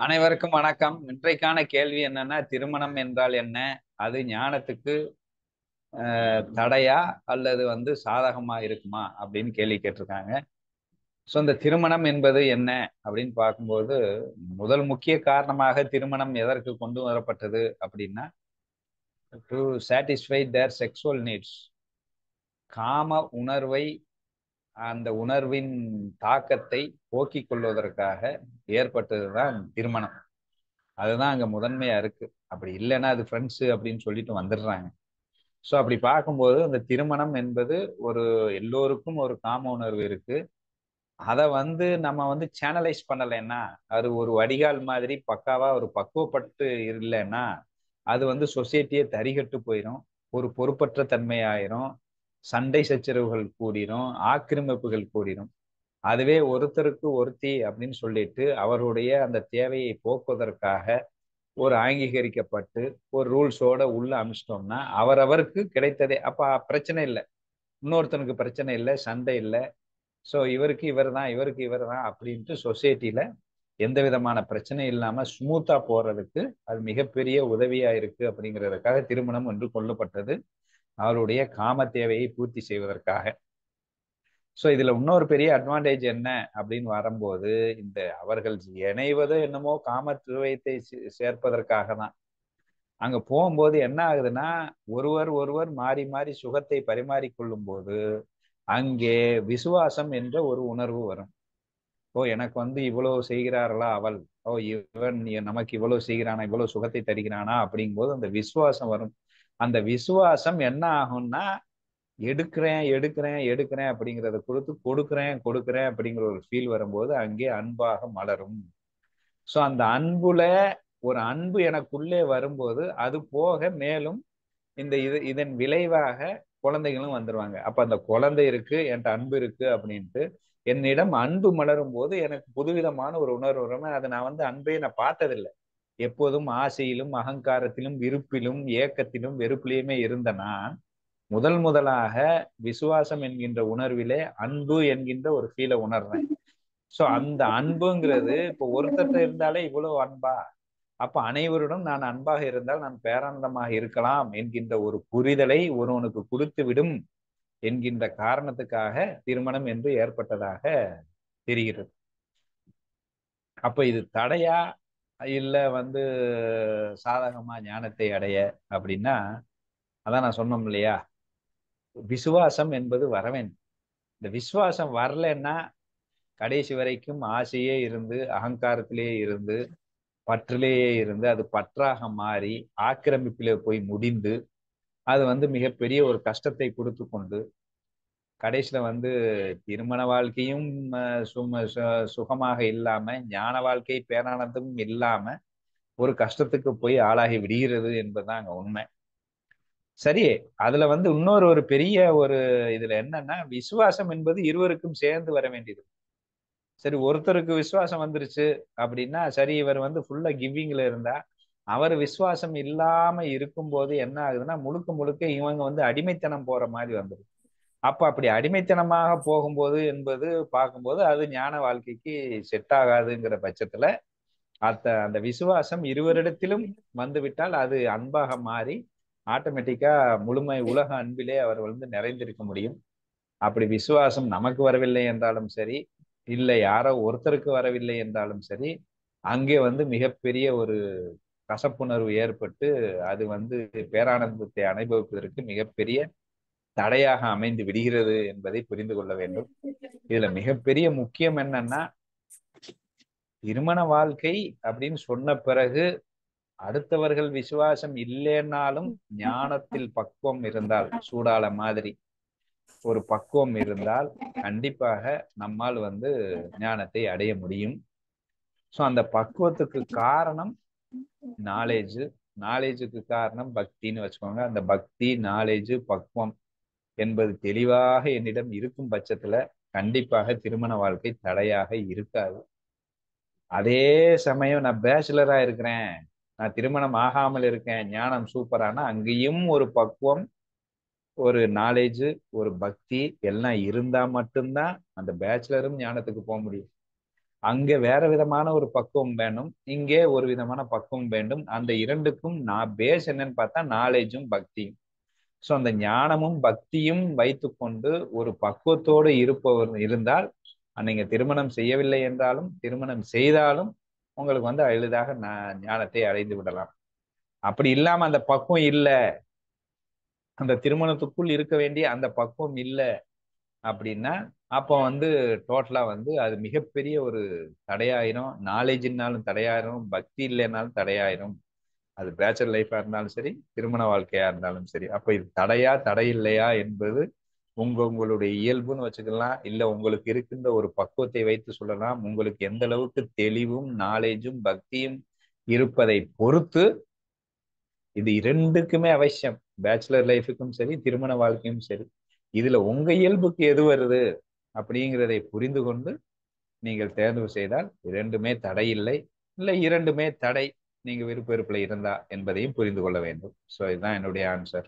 அனைவருக்கும் வணக்கம். இன்றைக்கான கேள்வி என்னன்னா, திருமணம் என்றால் என்ன? அது ஞானத்துக்கு தடையா அல்லது சாதகமா இருக்குமா அப்படின்னு கேள்வி கேட்டிருக்காங்க. ஸோ இந்த திருமணம் என்பது என்ன அப்படின்னு பார்க்கும்போது, முதல் முக்கிய காரணமாக திருமணம் எதற்கு கொண்டு வரப்பட்டது அப்படின்னா, to satisfy their sexual needs. காம உணர்வை, அந்த உணர்வின் தாக்கத்தை போக்கிக் கொள்வதற்காக ஏற்பட்டதுதான் திருமணம். அதுதான் அங்க முதன்மையா இருக்கு. அப்படி இல்லைன்னா அது ஃப்ரெண்ட்ஸு அப்படின்னு சொல்லிட்டு வந்துடுறாங்க. ஸோ அப்படி பார்க்கும்போது அந்த திருமணம் என்பது ஒரு எல்லோருக்கும் ஒரு காம உணர்வு இருக்கு. அதை நம்ம சேனலைஸ் பண்ணலைன்னா, அது ஒரு வடிகால் மாதிரி பக்காவா ஒரு பக்குவப்பட்டு இல்லைன்னா, அது சொசைட்டியே தரிகட்டு போயிடும். ஒரு பொறுப்பற்ற தன்மை ஆயிரும். சண்டை சச்சரவுகள் கூடிரும். ஆக்கிரமிப்புகள் கூடிரும். அதுவே ஒருத்தருக்கு ஒருத்தி அப்படின்னு சொல்லிட்டு அவருடைய அந்த தேவையை போக்குவதற்காக ஒரு அங்கீகரிக்கப்பட்டு ஒரு ரூல்ஸோட உள்ள அமிச்சிட்டோம்னா அவரவருக்கு கிடைத்ததே. அப்ப பிரச்சனை இல்லை, இன்னொருத்தனுக்கு பிரச்சனை இல்லை, சண்டை இல்லை. ஸோ இவருக்கு இவர் தான், இவருக்கு இவர் தான் அப்படின்ட்டு சொசைட்டில எந்த விதமான பிரச்சனை இல்லாம ஸ்மூத்தா போறதுக்கு அது மிகப்பெரிய உதவியா இருக்கு. அப்படிங்கிறதுக்காக திருமணம் என்று கொல்லப்பட்டது, அவருடைய காம தேவையை பூர்த்தி செய்வதற்காக. ஸோ இதுல இன்னொரு பெரிய அட்வான்டேஜ் என்ன அப்படின்னு வரும்போது, இந்த அவர்கள் இணைவது என்னமோ காம துவயத்தை சேர்ப்பதற்காக தான். அங்க போகும்போது என்ன ஆகுதுன்னா, ஒருவர் ஒருவர் மாறி மாறி சுகத்தை பரிமாறிக்கொள்ளும் போது அங்கே விசுவாசம் என்ற ஒரு உணர்வு வரும். ஓ, எனக்கு இவ்வளவு செய்கிறார்களா அவள், ஓ இவன் நமக்கு இவ்வளவு செய்கிறானா, இவ்வளவு சுகத்தை தருகிறானா அப்படிங்கும் போது அந்த விசுவாசம் வரும். அந்த விசுவாசம் என்ன ஆகும்னா, எடுக்கிறேன் எடுக்கிறேன் எடுக்கிறேன் அப்படிங்கிறத கொடுத்து கொடுக்கிறேன் கொடுக்கிறேன் அப்படிங்கிற ஒரு ஃபீல் வரும்போது அங்கே அன்பாக மலரும். ஸோ அந்த அன்புல ஒரு அன்பு எனக்குள்ளே வரும்போது அது போக மேலும் இதன் விளைவாக குழந்தைகளும் வந்துருவாங்க. அப்ப அந்த குழந்தை இருக்கு, என்கிட்ட அன்பு இருக்கு அப்படின்ட்டு என்னிடம் அன்பு மலரும் போது எனக்கு புதுவிதமான ஒரு உணர்வு வரும். அதை நான் அன்பை நான் பார்த்ததில்லை. எப்போதும் ஆசையிலும் அகங்காரத்திலும் விருப்பிலும் ஏக்கத்திலும் வெறுப்பிலையுமே இருந்த நான் முதலாக விசுவாசம் என்கின்ற உணர்விலே அன்பு என்கின்ற ஒரு ஃபீலை உணர்றேன். சோ அந்த அன்புங்கிறது இப்போ ஒருத்தர் இருந்தாலே இவ்வளவு அன்பா, அப்ப அனைவருடன் நான் அன்பாக இருந்தால் நான் பேரானந்தமாக இருக்கலாம் என்கின்ற ஒரு புரிதலை ஒருவனுக்கு கொடுத்து விடும் என்கின்ற காரணத்துக்காக திருமணம் என்று ஏற்பட்டதாக தெரிகிறது. அப்ப இது தடையா இல்ல சாதகமா ஞானத்தை அடைய அப்படின்னா, அதான் நான் சொன்னோம் இல்லையா, விசுவாசம் என்பது வர வேண்டும். இந்த விசுவாசம் வரலன்னா கடைசி வரைக்கும் ஆசையே இருந்து, அகங்காரத்திலேயே இருந்து, பற்றிலேயே இருந்து, அது பற்றாக மாறி ஆக்கிரமிப்பிலே போய் முடிந்து அது மிகப்பெரிய ஒரு கஷ்டத்தை கொடுத்து கொண்டு கடைசியில திருமண வாழ்க்கையும் சுகமாக இல்லாம, ஞான வாழ்க்கை பேரானந்தமும் இல்லாம ஒரு கஷ்டத்துக்கு போய் ஆளாகி விடுகிறது என்பதுதான் அங்க உண்மை. சரி, அதுல இன்னொரு ஒரு பெரிய ஒரு இதுல என்னன்னா, விசுவாசம் என்பது இருவருக்கும் சேர்ந்து வர வேண்டியது. சரி, ஒருத்தருக்கு விசுவாசம் வந்துருச்சு அப்படின்னா சரி, இவர் ஃபுல்லா கிவிங்ல இருந்தா, அவர் விசுவாசம் இல்லாம இருக்கும்போது என்ன ஆகுதுன்னா, முழுக்க முழுக்க இவங்க அடிமைத்தனம் போற மாதிரி வந்துடும். அப்ப அப்படி அடிமைத்தனமாக போகும்போது என்பது பார்க்கும்போது அது ஞான வாழ்க்கைக்கு செட் ஆகாதுங்கிற பட்சத்துல அந்த விசுவாசம் இருவரிடத்திலும் வந்துவிட்டால் அது அன்பாக மாறி ஆட்டோமேட்டிக்கா முழுமை உலக அன்பிலே அவர் நிறைந்திருக்க முடியும். அப்படி விசுவாசம் நமக்கு வரவில்லை என்றாலும் சரி, இல்லை யாரோ ஒருத்தருக்கு வரவில்லை என்றாலும் சரி, அங்கே மிகப்பெரிய ஒரு கசப்புணர்வு ஏற்பட்டு அது பேரானந்தத்தை அனுபவிப்பதற்கு மிகப்பெரிய தடையாக அமைந்து விடுகிறது என்பதை புரிந்து கொள்ள வேண்டும். இதுல மிகப்பெரிய முக்கியம் என்னன்னா, திருமண வாழ்க்கை அப்படின்னு சொன்ன பிறகு அடுத்தவர்கள் விசுவாசம் இல்லைன்னாலும் ஞானத்தில் பக்குவம் இருந்தால், சூடால மாதிரி ஒரு பக்குவம் இருந்தால் கண்டிப்பாக நம்மால் ஞானத்தை அடைய முடியும். ஸோ அந்த பக்குவத்துக்கு காரணம் நாலேஜ், நாலேஜுக்கு காரணம் பக்தின்னு வச்சுக்கோங்க. அந்த பக்தி, நாலேஜ், பக்குவம் என்பது தெளிவாக என்னிடம் இருக்கும் பட்சத்துல கண்டிப்பாக திருமண வாழ்க்கை தடையாக இருக்காது. அதே சமயம் நான் பேச்சுலரா இருக்கிறேன், நான் திருமணம் ஆகாமல் இருக்கேன், ஞானம் சூப்பரானா அங்கேயும் ஒரு பக்குவம் ஒரு நாலேஜ், ஒரு பக்தி எல்லாம் இருந்தா மட்டும்தான் அந்த பேச்சுலரும் ஞானத்துக்கு போக முடியும். அங்க வேற விதமான ஒரு பக்குவம் வேணும், இங்கே ஒரு விதமான பக்குவம் வேண்டும். அந்த இரண்டுக்கும் நான் பேஸ் என்னன்னு பார்த்தா நாலேஜும் பக்தியும். ஸோ அந்த ஞானமும் பக்தியும் வைத்துக்கொண்டு ஒரு பக்குவத்தோடு இருப்பவர் இருந்தால், நீங்க திருமணம் செய்யவில்லை என்றாலும் திருமணம் செய்தாலும் உங்களுக்கு வந்து எளிதாக ஞானத்தை அடைந்து விடலாம். அப்படி இல்லாம அந்த பக்குவம் இல்ல, அந்த திருமணத்துக்குள் இருக்க வேண்டிய அந்த பக்குவம் இல்ல அப்படின்னா, அப்போ வந்து டோட்டலா வந்து அது மிகப்பெரிய ஒரு தடையாயிரும். நாலேஜ்னாலும் தடையாயிரும், பக்தி இல்லைனாலும் தடையாயிரும். அது பேச்சுலர் லைஃபா இருந்தாலும் சரி, திருமண வாழ்க்கையா இருந்தாலும் சரி. அப்ப இது தடையா தடை இல்லையா என்பது உங்களுடைய இயல்புன்னு வச்சுக்கலாம், இல்ல உங்களுக்கு இருக்கின்ற ஒரு பக்குவத்தை வைத்து சொல்லலாம். உங்களுக்கு எந்த அளவுக்கு தெளிவும் நாலேஜும் பக்தியும் இருப்பதை பொறுத்து இது இரண்டுக்குமே அவசியம். பேச்சுலர் லைஃபுக்கும் சரி, திருமண வாழ்க்கையும் சரி. இதுல உங்க இயல்புக்கு எது வருது அப்படிங்கிறதை புரிந்து கொண்டு நீங்கள் தேர்வு செய்தால் இரண்டுமே தடை இல்லை, இல்லை இரண்டுமே தடை நீங்க விருப்ப வெறுப்புல இருந்தா என்பதையும் புரிந்து கொள்ள வேண்டும். ஸோ இதுதான் என்னுடைய ஆன்சர்.